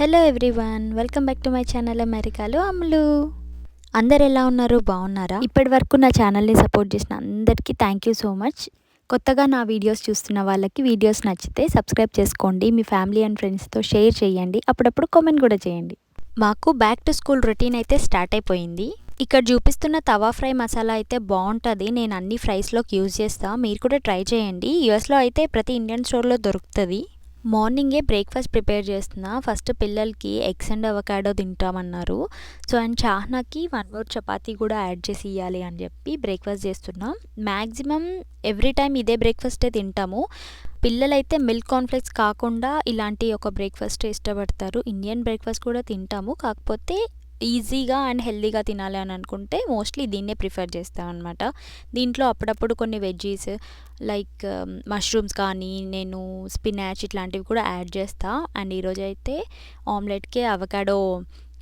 Hello everyone, welcome back to my channel అమెరికాలో అమ్ములు. అందరు ఎలా ఉన్నారు? బాగున్నారా? ఇప్పటి వరకు నా ఛానల్ని సపోర్ట్ చేసిన అందరికీ థ్యాంక్ యూ సో మచ్. కొత్తగా నా వీడియోస్ చూస్తున్న వాళ్ళకి వీడియోస్ నచ్చితే సబ్స్క్రైబ్ చేసుకోండి, మీ ఫ్యామిలీ అండ్ ఫ్రెండ్స్తో షేర్ చేయండి, అప్పుడప్పుడు కామెంట్ కూడా చేయండి. మాకు బ్యాక్ టు స్కూల్ రొటీన్ అయితే స్టార్ట్ అయిపోయింది. ఇక్కడ చూపిస్తున్న తవా ఫ్రై మసాలా అయితే బాగుంటుంది. నేను అన్ని ఫ్రైస్లోకి యూజ్ చేస్తాను, మీరు కూడా ట్రై చేయండి. యూఎస్లో అయితే ప్రతి ఇండియన్ స్టోర్లో దొరుకుతుంది. మార్నింగే బ్రేక్ఫాస్ట్ ప్రిపేర్ చేస్తున్నా. ఫస్ట్ పిల్లలకి ఎగ్స్ అండ్ అవకాడో తింటామన్నారు. సో అండ్ చాహ్నాకి 1 మోర్ చపాతీ కూడా యాడ్ చేసి ఇవ్వాలి అని చెప్పి బ్రేక్ఫాస్ట్ చేస్తున్నా. మ్యాక్సిమం ఎవ్రీ టైం ఇదే బ్రేక్ఫాస్టే తింటాము. పిల్లలైతే మిల్క్ కాన్ఫ్లెక్స్ కాకుండా ఇలాంటి ఒక బ్రేక్ఫాస్ట్ ఇష్టపడతారు. ఇండియన్ బ్రేక్ఫాస్ట్ కూడా తింటాము, కాకపోతే ఈజీగా అండ్ హెల్తీగా తినాలి అని అనుకుంటే మోస్ట్లీ దీన్నే ప్రిఫర్ చేస్తాం అనమాట. దీంట్లో అప్పుడప్పుడు కొన్ని వెజ్జీస్ లైక్ మష్రూమ్స్ కానీ నేను స్పినాచ్ ఇట్లాంటివి కూడా యాడ్ చేస్తా. అండ్ ఈరోజు అయితే ఆమ్లెట్కి అవకాడో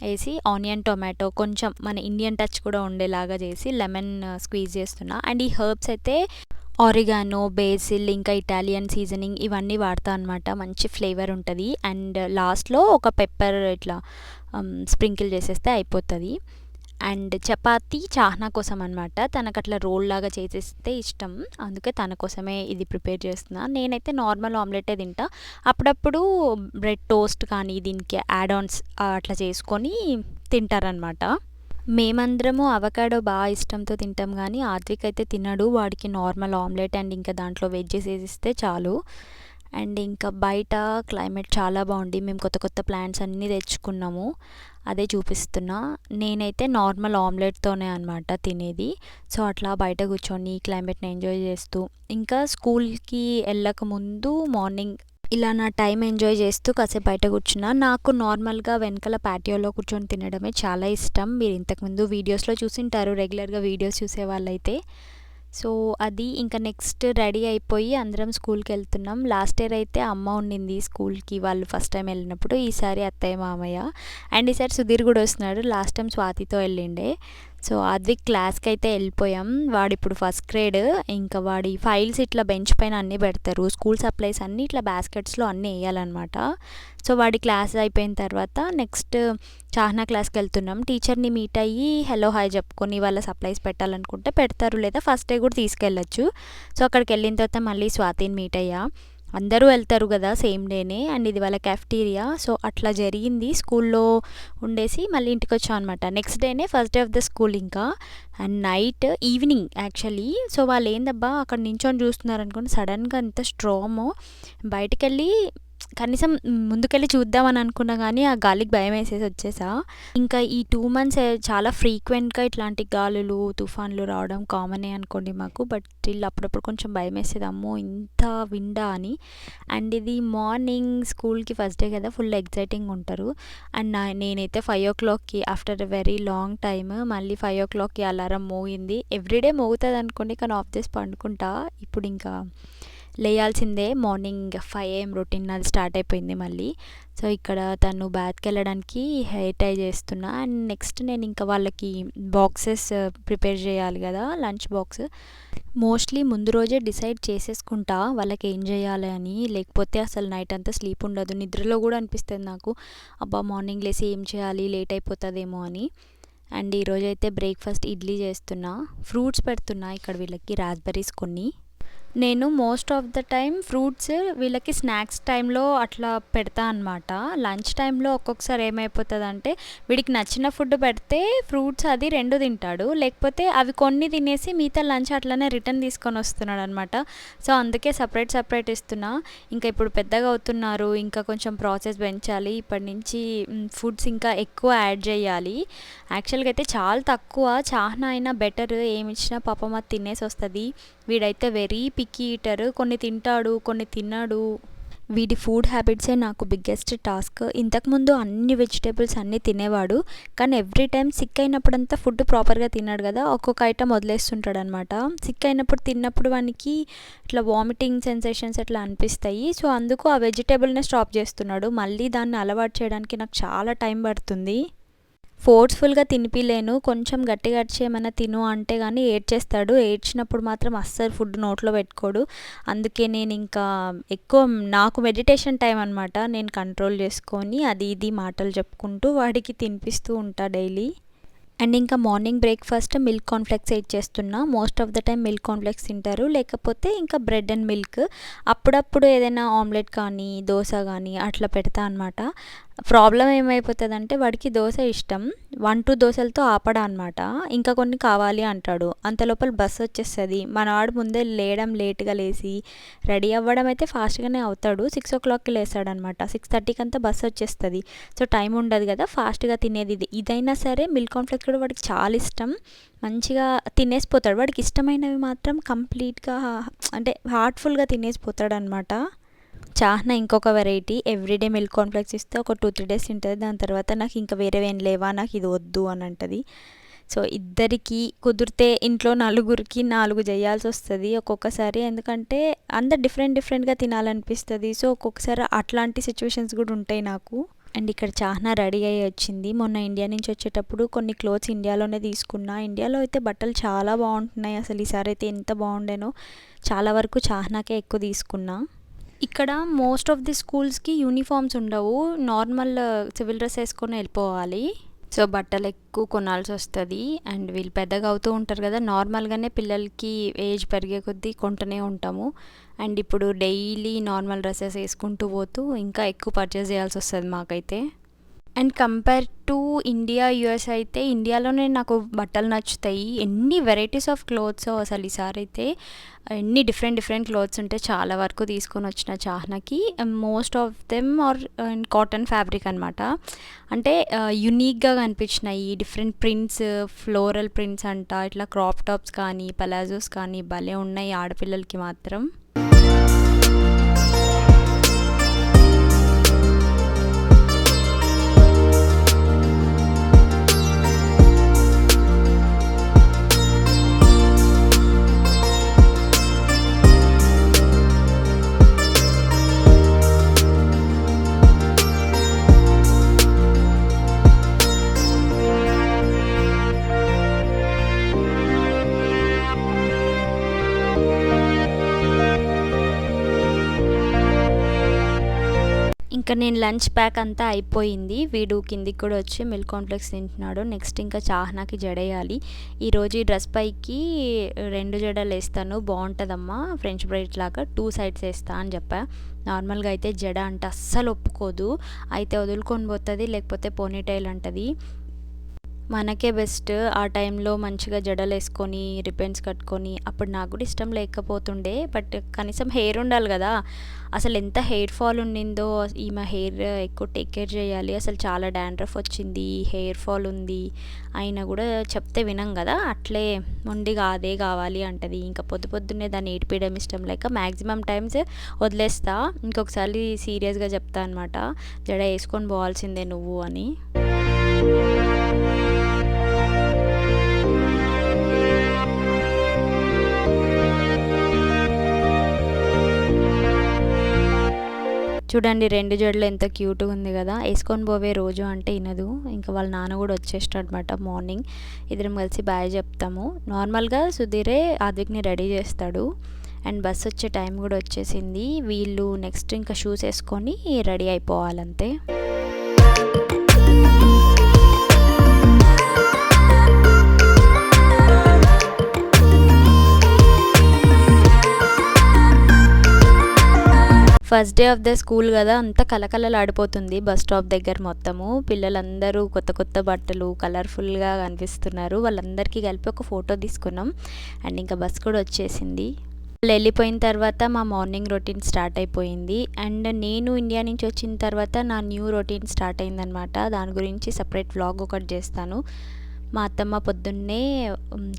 వేసి ఆనియన్ టొమాటో కొంచెం మన ఇండియన్ టచ్ కూడా ఉండేలాగా చేసి లెమన్ స్క్వీజ్ చేస్తున్నా. అండ్ ఈ హర్బ్స్ అయితే ఆరిగానో, బేసిల్, ఇంకా ఇటాలియన్ సీజనింగ్ ఇవన్నీ వాడతా అనమాట. మంచి ఫ్లేవర్ ఉంటుంది. అండ్ లాస్ట్లో ఒక పెప్పర్ ఇట్లా స్ప్రింకిల్ చేసేస్తే అయిపోతుంది. అండ్ చపాతీ చాహ్నా కోసం అనమాట. తనకు అట్లా రోల్ లాగా చేసేస్తే ఇష్టం, అందుకే తన కోసమే ఇది ప్రిపేర్ చేస్తున్నా. నేనైతే నార్మల్ ఆమ్లెటే తింటా. అప్పుడప్పుడు బ్రెడ్ టోస్ట్ కానీ దీనికి యాడ్ ఆన్స్ అట్లా చేసుకొని తింటారనమాట. మేమందరము అవకాడో బాగా ఇష్టంతో తింటాం, కానీ ఆద్విక్ అయితే తినడు. వాడికి నార్మల్ ఆమ్లెట్ అండ్ ఇంకా దాంట్లో వెజ్జెస్ వేసిస్తే చాలు. అండ్ ఇంకా బయట క్లైమేట్ చాలా బాగుంది. మేము కొత్త కొత్త ప్లాంట్స్ అన్నీ తెచ్చుకున్నాము, అదే చూపిస్తున్నా. నేనైతే నార్మల్ ఆమ్లెట్తోనే అనమాట తినేది. సో అట్లా బయట కూర్చొని క్లైమేట్ని ఎంజాయ్ చేస్తూ, ఇంకా స్కూల్కి వెళ్ళక ముందు మార్నింగ్ ఇలా నా టైం ఎంజాయ్ చేస్తూ కాసేపు బయట కూర్చున్నా. నాకు నార్మల్గా వెనకాల ప్యాటియోలో కూర్చొని తినడమే చాలా ఇష్టం. మీరు ఇంతకుముందు వీడియోస్లో చూసింటారు, రెగ్యులర్గా వీడియోస్ చూసే వాళ్ళైతే. సో అది ఇంకా నెక్స్ట్ రెడీ అయిపోయి అందరం స్కూల్కి వెళ్తున్నాం. లాస్ట్ ఇయర్ అయితే అమ్మ ఉండింది స్కూల్కి, వాళ్ళు ఫస్ట్ టైం వెళ్ళినప్పుడు. ఈసారి అత్తయ్య మామయ్య అండ్ ఈసారి సుధీర్ కూడా వస్తున్నాడు. లాస్ట్ టైం స్వాతితో వెళ్ళిండే. సో అది క్లాస్కి అయితే వెళ్ళిపోయాం. వాడు ఇప్పుడు ఫస్ట్ గ్రేడ్. ఇంకా వాడి ఫైల్స్ ఇట్లా బెంచ్ పైన అన్నీ పెడతారు. స్కూల్ సప్లైస్ అన్నీ ఇట్లా బాస్కెట్స్లో అన్నీ వేయాలన్నమాట. సో వాడి క్లాస్ అయిపోయిన తర్వాత నెక్స్ట్ చాహ్నా క్లాస్కి వెళ్తున్నాం. టీచర్ని మీట్ అయ్యి హలో హాయ్ చెప్పుకొని వాళ్ళ సప్లైస్ పెట్టాలనుకుంటే పెడతారు, లేదా ఫస్ట్ డే కూడా తీసుకెళ్ళచ్చు. సో అక్కడికి వెళ్ళిన తర్వాత మళ్ళీ స్వాతిని మీట్ అయ్యా. అందరూ వెళ్తారు కదా సేమ్ డేనే. అండ్ ఇది వాళ్ళ క్యాఫ్టీరియా. సో అట్లా జరిగింది. స్కూల్లో ఉండేసి మళ్ళీ ఇంటికి వచ్చాం అనమాట. నెక్స్ట్ డేనే first day of the school ఇంకా. And night evening actually. So వాళ్ళు ఏందబ్బా అక్కడ నించొని చూస్తున్నారు అనుకోండి, సడన్గా ఎంత స్ట్రామో బయటికి వెళ్ళి కనీసం ముందుకెళ్ళి చూద్దామని అనుకున్నా, కానీ ఆ గాలికి భయం వేసేసి వచ్చేసా. ఇంకా ఈ 2 months చాలా ఫ్రీక్వెంట్గా ఇట్లాంటి గాలులు తుఫాన్లు రావడం కామనే అనుకోండి మాకు. బట్ స్టిల్ అప్పుడప్పుడు కొంచెం భయం వేసేది, అమ్మో ఇంత విండా అని. అండ్ ఇది మార్నింగ్ స్కూల్కి ఫస్ట్ డే కదా, ఫుల్ ఎగ్జైటింగ్ ఉంటారు. అండ్ నేనైతే 5 o'clockకి after a very long time మళ్ళీ 5 o'clockకి అలారం మోగింది. ఎవ్రీడే మోగుతుంది అనుకోండి, కానీ ఆఫ్ చేసి పండుకుంటా. ఇప్పుడు ఇంకా లేయాల్సిందే. మార్నింగ్ 5 AM రొటీన్ అది స్టార్ట్ అయిపోయింది మళ్ళీ. సో ఇక్కడ తను బ్యాత్కి వెళ్ళడానికి హెయిర్ టై చేస్తున్నా. అండ్ నెక్స్ట్ నేను ఇంకా వాళ్ళకి బాక్సెస్ ప్రిపేర్ చేయాలి కదా, లంచ్ బాక్స్. మోస్ట్లీ ముందు రోజే డిసైడ్ చేసేసుకుంటా వాళ్ళకి ఏం చేయాలి అని, లేకపోతే అసలు నైట్ అంతా స్లీప్ ఉండదు. నిద్రలో కూడా అనిపిస్తుంది నాకు, అబ్బా మార్నింగ్ లేసి ఏం చేయాలి, లేట్ అయిపోతుందేమో అని. అండ్ ఈరోజైతే బ్రేక్ఫాస్ట్ ఇడ్లీ చేస్తున్నా. ఫ్రూట్స్ పెడుతున్నా ఇక్కడ వీళ్ళకి, రాస్బెర్రీస్ కొన్ని. నేను most of the time fruits వీళ్ళకి స్నాక్స్ టైంలో అట్లా పెడతా అనమాట. లంచ్ టైంలో ఒక్కొక్కసారి ఏమైపోతుందంటే వీడికి నచ్చిన ఫుడ్ పెడితే ఫ్రూట్స్ అది 2 తింటాడు, లేకపోతే అవి కొన్ని తినేసి మిగతా లంచ్ అట్లనే రిటర్న్ తీసుకొని వస్తున్నాడు అనమాట. సో అందుకే సపరేట్ ఇస్తున్నా. ఇంకా ఇప్పుడు పెద్దగా అవుతున్నారు, ఇంకా కొంచెం ప్రాసెస్ పెంచాలి. ఇప్పటి నుంచి ఫుడ్స్ ఇంకా ఎక్కువ యాడ్ చేయాలి. యాక్చువల్గా అయితే చాలా తక్కువ. చాహ్నా అయినా బెటర్, ఏమి ఇచ్చినా పాపం అది తినేసి వస్తుంది. వీడైతే వెరీ పిక్కీ ఈటర్, కొన్ని తింటాడు కొన్ని తిన్నాడు. వీడి ఫుడ్ హ్యాబిట్సే నాకు బిగ్గెస్ట్ టాస్క్. ఇంతకుముందు అన్ని వెజిటేబుల్స్ అన్నీ తినేవాడు, కానీ ఎవ్రీ టైం సిక్ అయినప్పుడంతా ఫుడ్ ప్రాపర్గా తిన్నాడు కదా, ఒక్కొక్క ఐటమ్ వదిలేస్తుంటాడు అనమాట. సిక్ అయినప్పుడు తిన్నప్పుడు వానికి ఇట్లా వామిటింగ్ సెన్సేషన్స్ అట్లా అనిపిస్తాయి. సో అందుకు ఆ వెజిటేబుల్నే స్టాప్ చేస్తున్నాడు. మళ్ళీ దాన్ని అలవాటు చేయడానికి నాకు చాలా టైం పడుతుంది. ఫోర్స్‌ఫుల్‌గా తినిపియలేను. కొంచెం గట్టిగా అరిచి ఏమన్నా తిను అంటే గాని ఏడ్చేస్తాడు. ఏడ్చినప్పుడు మాత్రం అస్సలు ఫుడ్ నోట్లో పెట్టుకోడు. అందుకే నేనింకా ఎక్కువ నాకు మెడిటేషన్ టైమ్ అనమాట. నేను కంట్రోల్ చేసుకొని అది ఇది మాటలు చెప్పుకుంటూ వాడికి తినిపిస్తూ ఉంటా డైలీ. అండ్ ఇంకా మార్నింగ్ బ్రేక్‌ఫాస్ట్ మిల్క్ కార్న్‌ఫ్లెక్స్ ఇచ్చేస్తున్నా. Most of the time milk cornflakes తింటారు. లేకపోతే ఇంకా బ్రెడ్ అండ్ మిల్క్. అప్పుడప్పుడు ఏదైనా ఆమ్లెట్ కానీ, దోస గానీ అట్లా పెడతా అనమాట. ప్రాబ్లమ్ ఏమైపోతదంటే వాడికి దోస ఇష్టం. 1, 2 దోసలతో ఆపడా అనమాట. ఇంకా కొన్ని కావాలి అంటాడు. అంతలోపల బస్ వచ్చేస్తది. మనవాడు ముందే లేయడం లేట్‌గా లేసి, రెడీ అవ్వడం అయితే ఫాస్ట్‌గానే అవుతాడు. 6:00కి లేస్తాడనమాట. 6:30కి అంతా బస్ వచ్చేస్తది. సో, టైం ఉండదు కదా! ఫాస్ట్‌గా తినేది ఇది. ఇదైనా సరే మిల్క్ కార్న్‌ఫ్లెక్స్ కూడా వాడికి చాలా ఇష్టం. మంచిగా తినేసిపోతాడు. వాడికి ఇష్టమైనవి మాత్రం కంప్లీట్‌గా అంటే హార్ట్‌ఫుల్‌గా తినేసిపోతాడనమాట. చాహ్నా ఇంకొక వెరైటీ. ఎవ్రీడే మిల్క్ కార్న్‌ఫ్లెక్స్ ఇస్తే ఒక 2, 3 డేస్ తింటది. దాని తర్వాత నాకు ఇంకా వేరేవేం లేవా? నాకు ఇది వద్దు అని అంటది. సో, ఇద్దరికీ కుదిరితే ఇంట్లో నలుగురికి 4 చేయాల్సొస్తది ఒక్కొక్కసారి. ఎందుకంటే అందరు డిఫరెంట్ డిఫరెంట్‌గా తినాలనిపిస్తది. సో, ఒక్కొక్కసారి అట్లాంటి సిట్యుయేషన్స్ కూడా ఉంటాయి నాకు. అండ్ ఇక్కడ చాహ్నా రెడీ అయ్యి వచ్చింది. మొన్న ఇండియా నుంచి వచ్చేటప్పుడు కొన్ని క్లోత్స్ ఇండియాలోనే తీసుకున్నా. ఇండియాలో అయితే బట్టలు చాలా బాగుంటున్నాయి. అసలు ఈసారి అయితే ఎంత బాగుండేనో. చాలా వరకు చాహ్నాకే ఎక్కువ తీసుకున్నా. ఇక్కడ మోస్ట్ ఆఫ్ ది స్కూల్స్‌కి యూనిఫార్మ్స్ ఉండవు. నార్మల్ సివిల్ డ్రెస్ ఏసుకొని వెళ్ళిపోవాలి. సో, బట్టలు ఎక్కువ కొనాల్సొస్తది. అండ్ వీళ్ళు పెద్దగా అవుతూ ఉంటారు కదా! నార్మల్‌గానే పిల్లలకి ఏజ్ పెరిగే కొద్దీ కొంటూనే ఉంటాము. అండ్ ఇప్పుడు డైలీ నార్మల్ డ్రెసెస్ ఏసుకుంటూ పోతూ ఇంకా ఎక్కువ పర్చేస్ చేయాల్సొస్తది మాకైతే. And compare to India, US అయితే ఇండియాలోనే నాకు బట్టలు నచ్చుతాయి. ఎన్ని వెరైటీస్ ఆఫ్ క్లోత్సో అసలు ఈసారైతే ఎన్ని డిఫరెంట్ డిఫరెంట్ క్లోత్స్ ఉంటే చాలా వరకు తీసుకొనొచ్చిన చాహ్నాకి. Most of them are cotton fabric అనమాట. అంటే యునీక్‌గా కనిపించినాయి. డిఫరెంట్ ప్రింట్స్, ఫ్లోరల్ ప్రింట్స్ అంట. ఇట్లా క్రాప్ టాప్స్ కానీ, పలాజోస్ కానీ భలే ఉన్నాయి ఆడపిల్లలకి మాత్రం. ఇంకా నేను లంచ్ ప్యాక్ అంతా అయిపోయింది. వీడు కిందికి కూడా వచ్చి మిల్క్ కార్న్‌ఫ్లెక్స్ తింటున్నాడు. నెక్స్ట్ ఇంకా చాహ్నాకి జడేయాలి. ఈరోజు ఈ డ్రెస్ పైకి 2 జడలు వేస్తాను బాగుంటుందమ్మా, ఫ్రెంచ్ బ్రైడ్ లాగా 2 సైడ్స్ వేస్తా అని చెప్పా. నార్మల్గా అయితే జడ అంటే అస్సలు ఒప్పుకోదు. అయితే వదులుకొని పోతుంది, లేకపోతే పోనీటైల్ అంటది. మనకే బెస్ట్ ఆ టైంలో మంచిగా జడలేసుకొని, రిబ్బన్స్ కట్టుకొని. అప్పుడు నాకు కూడా ఇష్టం లేకపోతుండే. బట్ కనీసం హెయిర్ ఉండాలి కదా! అసలు ఎంత హెయిర్ ఫాల్ ఉండిందో. ఈమె హెయిర్ ఎక్కువ టేక్ కేర్ చేయాలి. అసలు చాలా డాండ్రఫ్ వచ్చింది, హెయిర్ ఫాల్ ఉంది. అయినా కూడా చెప్తే వినం కదా! అట్లే మొండిగా అదే కావాలి అంటది. ఇంకా పొద్దున్నే దాన్ని ఏడిపియడం ఇష్టం లేక మ్యాక్సిమం టైమ్స్ వదిలేస్తా. ఇంకొకసారి సీరియస్‌గా చెప్తా అనమాట, జడ వేసుకొని పోవాల్సిందే నువ్వు అని. చూడండి 2 జడలు ఎంత క్యూట్‌గా ఉంది కదా! ఏసుకొని పోవే రోజు అంటే ఇనదు. ఇంకా వాళ్ళ నాన్న కూడా వచ్చేస్తాడనమాట మార్నింగ్. ఇద్దరం కలిసి బాయ్ చెప్తాము. నార్మల్‌గా సుధీరే ఆద్విక్‌ని రెడీ చేస్తాడు. అండ్ బస్ వచ్చే టైం కూడా వచ్చేసింది. వీళ్ళు నెక్స్ట్ ఇంకా షూస్ వేసుకొని రెడీ అయిపోవాలంతే. First day of the school కదా, అంతా కలకలలాడిపోతుంది బస్ స్టాప్ దగ్గర మొత్తము. పిల్లలందరూ కొత్త కొత్త బట్టలు కలర్ఫుల్గా కనిపిస్తున్నారు. వాళ్ళందరికీ కలిపి ఒక ఫోటో తీసుకున్నాం. అండ్ ఇంకా బస్ కూడా వచ్చేసింది. వాళ్ళు వెళ్ళిపోయిన తర్వాత మా మార్నింగ్ రొటీన్ స్టార్ట్ అయిపోయింది. అండ్ నేను ఇండియా నుంచి వచ్చిన తర్వాత నా న్యూ రొటీన్ స్టార్ట్ అయిందనమాట. దాని గురించి సపరేట్ వ్లాగ్ ఒకటి చేస్తాను. మా అత్తమ్మ పొద్దున్నే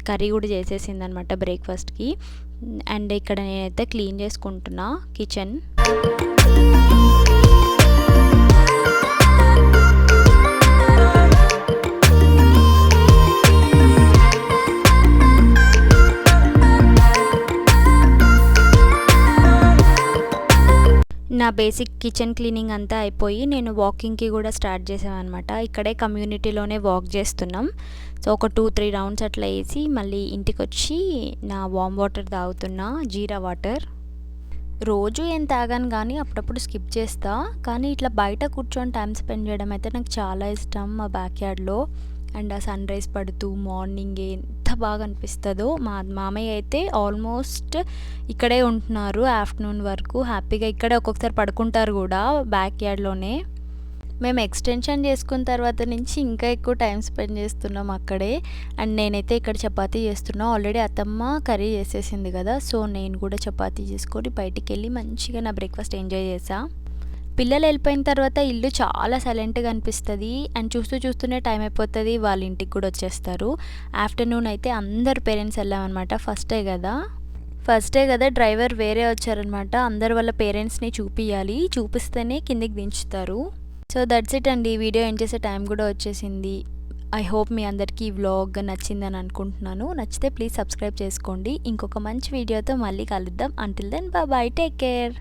కర్రీ కూడా చేసేసిందనమాట బ్రేక్ఫాస్ట్కి. అండ్ ఇక్కడ నేనైతే క్లీన్ చేసుకుంటున్నా కిచెన్. నా నా బేసిక్ కిచెన్ క్లీనింగ్ అంతా అయిపోయి నేను వాకింగ్కి కూడా స్టార్ట్ చేసామన్నమాట. ఇక్కడే కమ్యూనిటీలోనే వాక్ చేస్తున్నాం. సో ఒక 2-3 రౌండ్స్ అట్లా వేసి మళ్ళీ ఇంటికి వచ్చి నా వామ్ వాటర్ తాగుతున్నా, జీరా వాటర్. రోజు ఏం తాగాను కానీ అప్పుడప్పుడు స్కిప్ చేస్తా. కానీ ఇట్లా బయట కూర్చొని టైం స్పెండ్ చేయడం అయితే నాకు చాలా ఇష్టం. మా బ్యాక్ యార్డ్లో అండ్ ఆ సన్ రైజ్ పడుతూ మార్నింగ్ ఎంత బాగా అనిపిస్తుందో. మా మామయ్య అయితే ఆల్మోస్ట్ ఇక్కడే ఉంటున్నారు ఆఫ్టర్నూన్ వరకు. హ్యాపీగా ఇక్కడే ఒక్కొక్కసారి పడుకుంటారు కూడా బ్యాక్ యార్డ్లోనే. మేము ఎక్స్టెన్షన్ చేసుకున్న తర్వాత నుంచి ఇంకా ఎక్కువ టైం స్పెండ్ చేస్తున్నాం అక్కడే. అండ్ నేనైతే ఇక్కడ చపాతీ చేస్తున్నా. ఆల్రెడీ అత్తమ్మ కర్రీ చేసేసింది కదా, సో నేను కూడా చపాతీ చేసుకొని బయటికి వెళ్ళి మంచిగా నా బ్రేక్ఫాస్ట్ ఎంజాయ్ చేసా. పిల్లలు వెళ్ళిపోయిన తర్వాత ఇల్లు చాలా సైలెంట్గా అనిపిస్తుంది. అండ్ చూస్తూనే టైం అయిపోతుంది, వాళ్ళ ఇంటికి కూడా వచ్చేస్తారు. ఆఫ్టర్నూన్ అయితే అందరు పేరెంట్స్ వెళ్ళామన్నమాట. ఫస్ట్ డే కదా డ్రైవర్ వేరే వచ్చారనమాట. అందరు వాళ్ళ పేరెంట్స్ని చూపిస్తేనే కిందికి దించుతారు. సో దట్స్ ఇట్ అండి. వీడియో ఎండ్ చేసే టైం కూడా వచ్చేసింది. ఐ హోప్ మీ అందరికీ ఈ వ్లాగ్ నచ్చిందని అనుకుంటున్నాను. నచ్చితే ప్లీజ్ సబ్స్క్రైబ్ చేసుకోండి. ఇంకొక మంచి వీడియోతో మళ్ళీ కలుద్దాం. Until then bye, take care.